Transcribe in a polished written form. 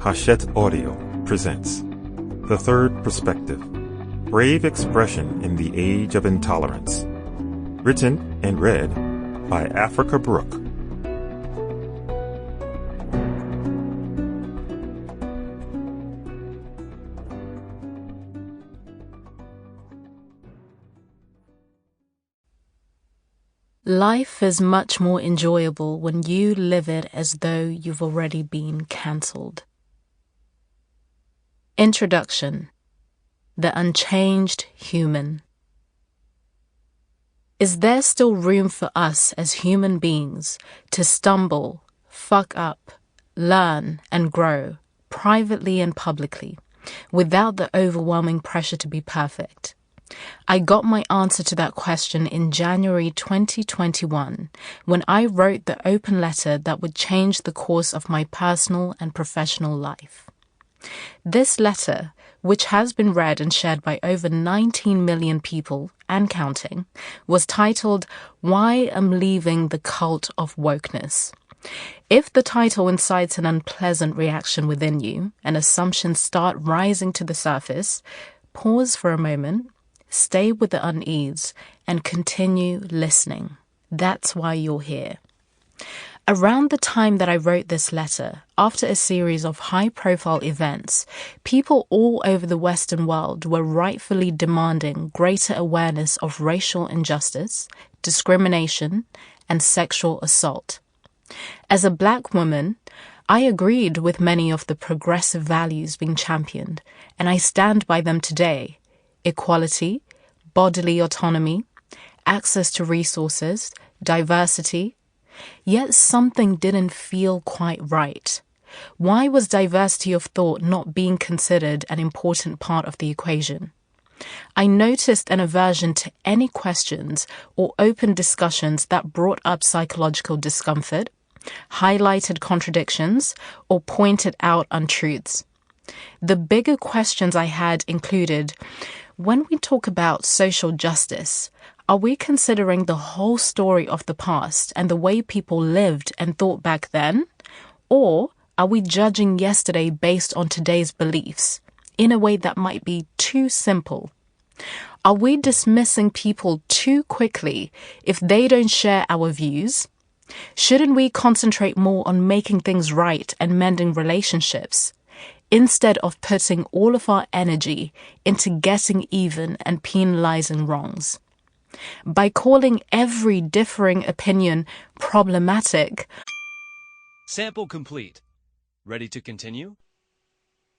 Hachette Audio presents The Third Perspective, Brave Expression in the Age of Intolerance. Written and read by Africa Brooke. Life is much more enjoyable when you live it as though you've already been cancelled. Introduction: The Unchanged Human. Is there still room for us as human beings to stumble, fuck up, learn, and grow, privately and publicly, without the overwhelming pressure to be perfect? I got my answer to that question in January 2021 when I wrote the open letter that would change the course of my personal and professional life. This letter, which has been read and shared by over 19 million people and counting, was titled "Why I'm Leaving the Cult of Wokeness." If the title incites an unpleasant reaction within you and assumptions start rising to the surface, pause for a moment. Stay with the unease and continue listening. That's why you're here. Around the time that I wrote this letter, after a series of high-profile events, people all over the Western world were rightfully demanding greater awareness of racial injustice, discrimination, and sexual assault. As a Black woman, I agreed with many of the progressive values being championed, and I stand by them today: equality, bodily autonomy, access to resources, diversity. Yet something didn't feel quite right. Why was diversity of thought not being considered an important part of the equation? I noticed an aversion to any questions or open discussions that brought up psychological discomfort, highlighted contradictions, or pointed out untruths. The bigger questions I had included: when we talk about social justice, are we considering the whole story of the past and the way people lived and thought back then? Or are we judging yesterday based on today's beliefs in a way that might be too simple? Are we dismissing people too quickly if they don't share our views? Shouldn't we concentrate more on making things right and mending relationships, instead of putting all of our energy into getting even and penalizing wrongs? By calling every differing opinion problematic. Sample complete. Ready to continue?